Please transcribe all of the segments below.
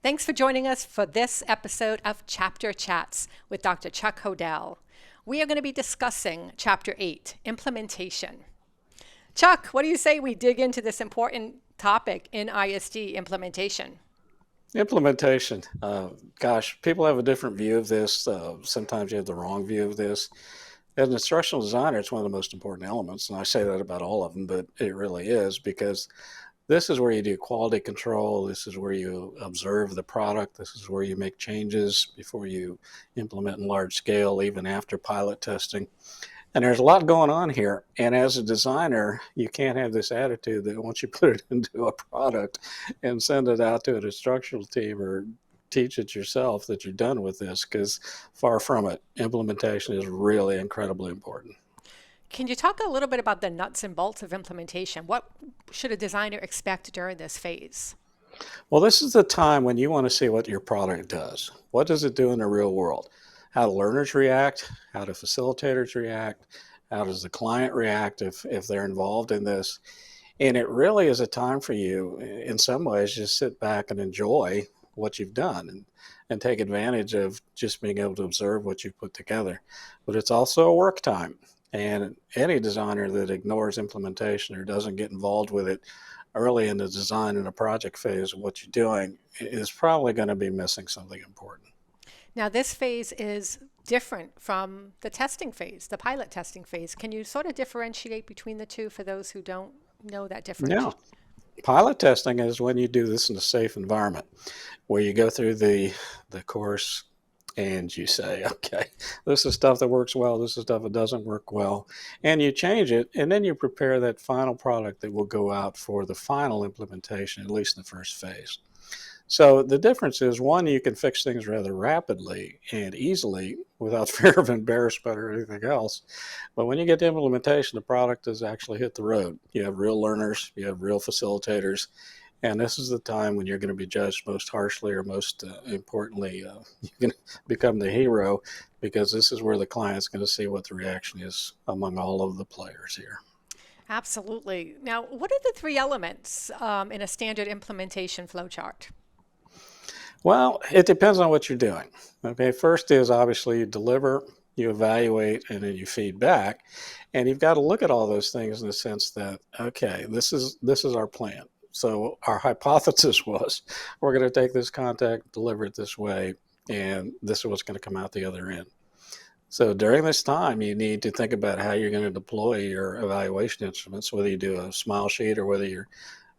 Thanks for joining us for this episode of Chapter Chats with Dr. Chuck Hodel. We are going to be discussing Chapter 8, Implementation. Chuck, what do you say we dig into this important topic in ISD implementation? Implementation. Gosh, people have a different view of this. Sometimes you have the wrong view of this. As an instructional designer, it's one of the most important elements, and I say that about all of them, but it really is because this is where you do quality control. This is where you observe the product. This is where you make changes before you implement in large scale, even after pilot testing. And there's a lot going on here. And as a designer, you can't have this attitude that once you put it into a product and send it out to an instructional team or teach it yourself that you're done with this, because far from it. Implementation is really incredibly important. Can you talk a little bit about the nuts and bolts of implementation? What should a designer expect during this phase? Well, this is the time when you want to see what your product does. What does it do in the real world? How do learners react? How do facilitators react? How does the client react if they're involved in this? And it really is a time for you, in some ways, just sit back and enjoy what you've done and take advantage of just being able to observe what you've put together. But it's also a work time. And any designer that ignores implementation or doesn't get involved with it early in the design and the project phase of what you're doing is probably going to be missing something important. Now, this phase is different from the testing phase, the pilot testing phase. Can you sort of differentiate between the two for those who don't know that Yeah. difference? Pilot testing is when you do this in a safe environment where you go through the course and you say, okay, this is stuff that works well, this is stuff that doesn't work well, and you change it, and then you prepare that final product that will go out for the final implementation, at least in the first phase. So the difference is one, you can fix things rather rapidly and easily without fear of embarrassment or anything else. But when you get to implementation, the product has actually hit the road. You have real learners, you have real facilitators, and this is the time when you're going to be judged most harshly or most importantly, you can become the hero because this is where the client's going to see what the reaction is among all of the players here. Absolutely. Now, what are the three elements in a standard implementation flowchart? Well, it depends on what you're doing. Okay, first is obviously you deliver, you evaluate, and then you feed back. And you've got to look at all those things in the sense that, okay, this is our plan. So our hypothesis was we're going to take this contact, deliver it this way, and this is what's going to come out the other end. So during this time, you need to think about how you're going to deploy your evaluation instruments, whether you do a smile sheet or whether you're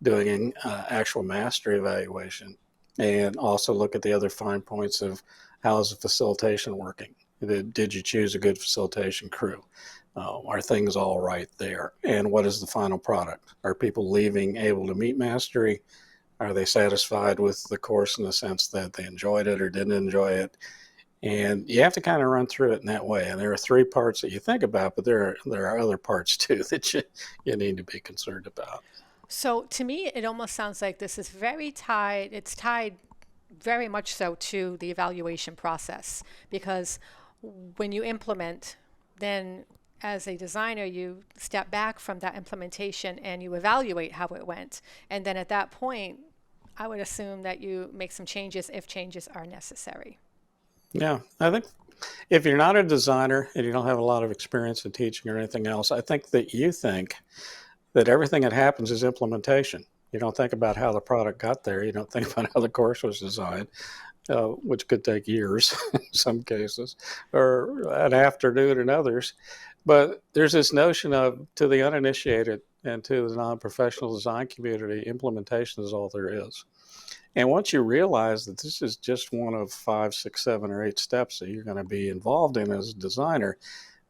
doing an actual master evaluation, and also look at the other fine points of how is the facilitation working. Did you choose a good facilitation crew? Are things all right there? And what is the final product? Are people leaving able to meet mastery? Are they satisfied with the course in the sense that they enjoyed it or didn't enjoy it? And you have to kind of run through it in that way. And there are three parts that you think about, but there are other parts too that you need to be concerned about. So, to me, it almost sounds like this is very tied, it's tied very much so to the evaluation process because when you implement, then as a designer, you step back from that implementation and you evaluate how it went. And then at that point, I would assume that you make some changes if changes are necessary. Yeah, I think if you're not a designer and you don't have a lot of experience in teaching or anything else, I think that you think that everything that happens is implementation. You don't think about how the product got there. You don't think about how the course was designed, which could take years in some cases, or an afternoon in others. But there's this notion of, to the uninitiated and to the non-professional design community, implementation is all there is. And once you realize that this is just one of 5, 6, 7, or 8 steps that you're going to be involved in as a designer,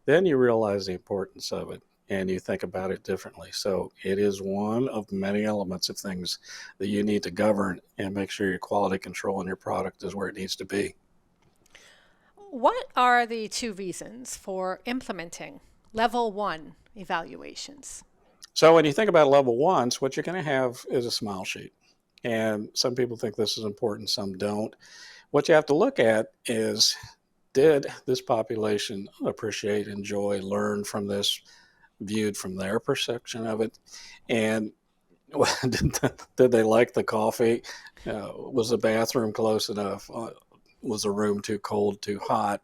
then you realize the importance of it and you think about it differently. So it is one of many elements of things that you need to govern and make sure your quality control in your product is where it needs to be. What are the two reasons for implementing level one evaluations? So when you think about level ones, what you're going to have is a smile sheet. And some people think this is important, some don't. What you have to look at is, did this population appreciate, enjoy, learn from this, viewed from their perception of it? And Did they like the coffee? Was the bathroom close enough? Was the room too cold, too hot?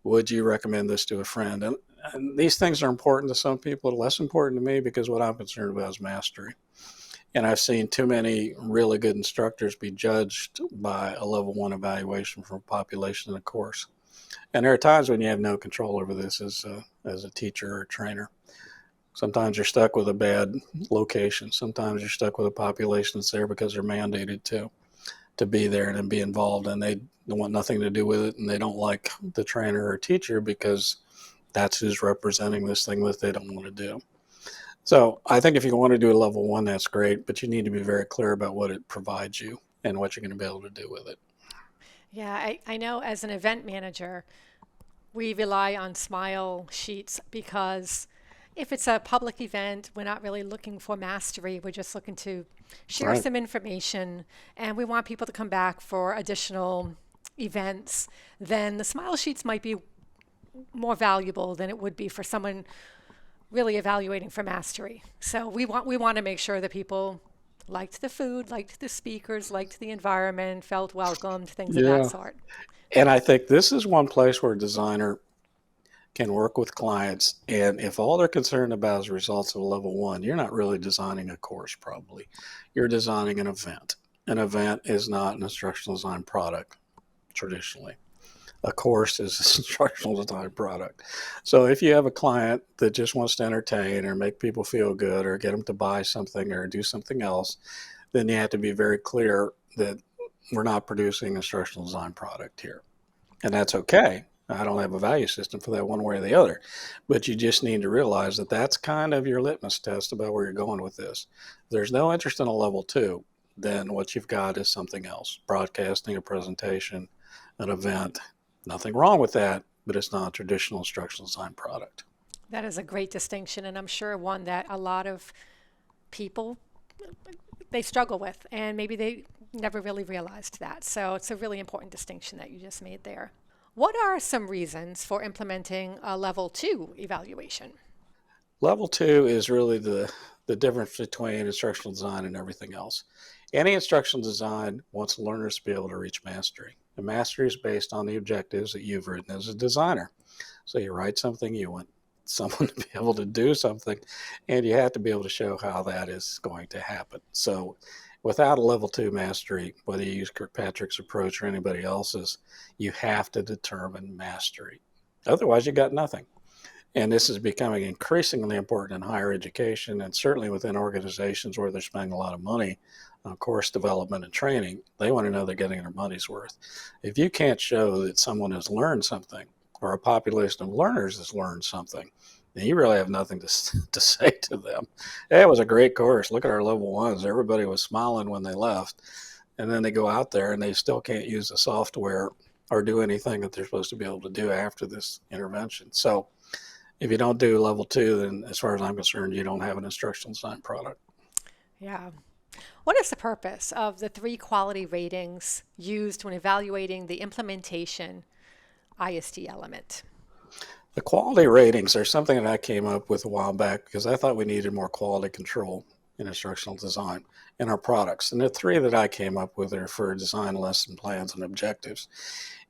Would you recommend this to a friend? And these things are important to some people, less important to me because what I'm concerned about is mastery. And I've seen too many really good instructors be judged by a level one evaluation from a population in a course. And there are times when you have no control over this as a teacher or a trainer. Sometimes you're stuck with a bad location. Sometimes you're stuck with a population that's there because they're mandated to be there and be involved, and they want nothing to do with it, and they don't like the trainer or teacher because that's who's representing this thing that they don't want to do. So I think if you want to do a level one, that's great, but you need to be very clear about what it provides you and what you're going to be able to do with it. Yeah, I know as an event manager, we rely on smile sheets because if it's a public event, we're not really looking for mastery. We're just looking to share Right. some information and we want people to come back for additional events. Then the smile sheets might be more valuable than it would be for someone really evaluating for mastery. So we want to make sure that people liked the food, liked the speakers, liked the environment, felt welcomed, things of that Yeah. sort. And I think this is one place where a designer can work with clients. And if all they're concerned about is results of level one, you're not really designing a course, probably. You're designing an event. An event is not an instructional design product traditionally. A course is an instructional design product. So if you have a client that just wants to entertain or make people feel good or get them to buy something or do something else, then you have to be very clear that we're not producing an instructional design product here. And that's okay. I don't have a value system for that one way or the other. But you just need to realize that that's kind of your litmus test about where you're going with this. If there's no interest in a level two, then what you've got is something else broadcasting, a presentation, an event. Nothing wrong with that, but it's not a traditional instructional design product. That is a great distinction, and I'm sure one that a lot of people they struggle with, and maybe they never really realized that. So it's a really important distinction that you just made there. What are some reasons for implementing a level two evaluation? Level two is really the difference between instructional design and everything else. Any instructional design wants learners to be able to reach mastery. And mastery is based on the objectives that you've written as a designer. So you write something, you want someone to be able to do something, and you have to be able to show how that is going to happen. So without a level two mastery, whether you use Kirkpatrick's approach or anybody else's, you have to determine mastery. Otherwise, you got nothing. And this is becoming increasingly important in higher education and certainly within organizations where they're spending a lot of money on course development and training. They want to know they're getting their money's worth. If you can't show that someone has learned something or a population of learners has learned something, then you really have nothing to say to them. Hey, it was a great course. Look at our level ones. Everybody was smiling when they left. And then they go out there and they still can't use the software or do anything that they're supposed to be able to do after this intervention. So if you don't do level two, then as far as I'm concerned, you don't have an instructional design product. Yeah. What is the purpose of the three quality ratings used when evaluating the implementation ISD element? The quality ratings are something that I came up with a while back because I thought we needed more quality control in instructional design in our products. And the three that I came up with are for design lesson plans and objectives.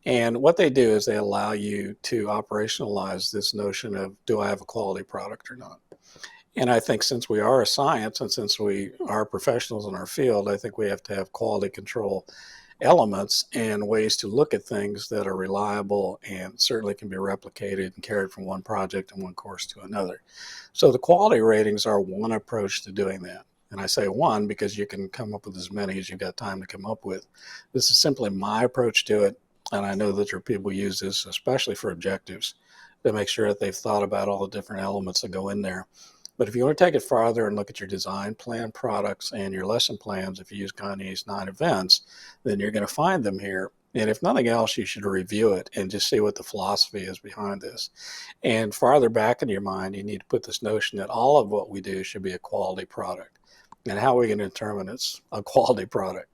And what they do is they allow you to operationalize this notion of do I have a quality product or not? And I think since we are a science and since we are professionals in our field, I think we have to have quality control elements and ways to look at things that are reliable and certainly can be replicated and carried from one project and one course to another. So the quality ratings are one approach to doing that. And I say one because you can come up with as many as you've got time to come up with. This is simply my approach to it. And I know that there are people who use this, especially for objectives, to make sure that they've thought about all the different elements that go in there. But if you want to take it farther and look at your design plan products and your lesson plans, if you use Kanye's 9 events, then you're going to find them here. And if nothing else, you should review it and just see what the philosophy is behind this. And farther back in your mind, you need to put this notion that all of what we do should be a quality product. And how are we going to determine it's a quality product?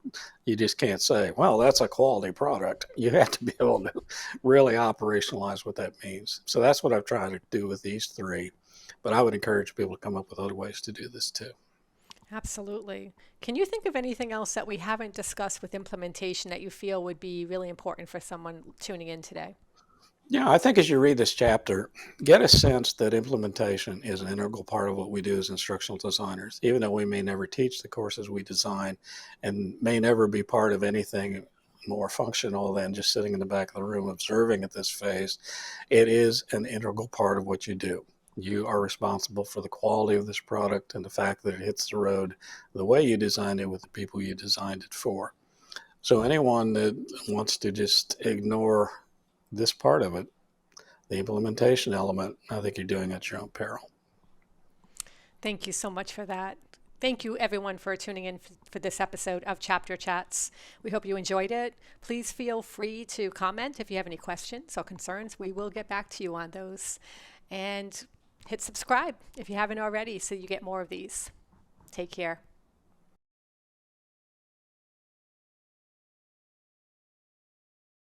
You just can't say, well, that's a quality product. You have to be able to really operationalize what that means. So that's what I've tried to do with these three. But I would encourage people to come up with other ways to do this too. Absolutely. Can you think of anything else that we haven't discussed with implementation that you feel would be really important for someone tuning in today? Yeah, I think as you read this chapter, get a sense that implementation is an integral part of what we do as instructional designers, even though we may never teach the courses we design and may never be part of anything more functional than just sitting in the back of the room observing at this phase. It is an integral part of what you do. You are responsible for the quality of this product and the fact that it hits the road the way you designed it with the people you designed it for. So anyone that wants to just ignore this part of it, the implementation element, I think you're doing it at your own peril. Thank you so much for that. Thank you, everyone, for tuning in for this episode of Chapter Chats. We hope you enjoyed it. Please feel free to comment if you have any questions or concerns. We will get back to you on those. And hit subscribe if you haven't already so you get more of these. Take care.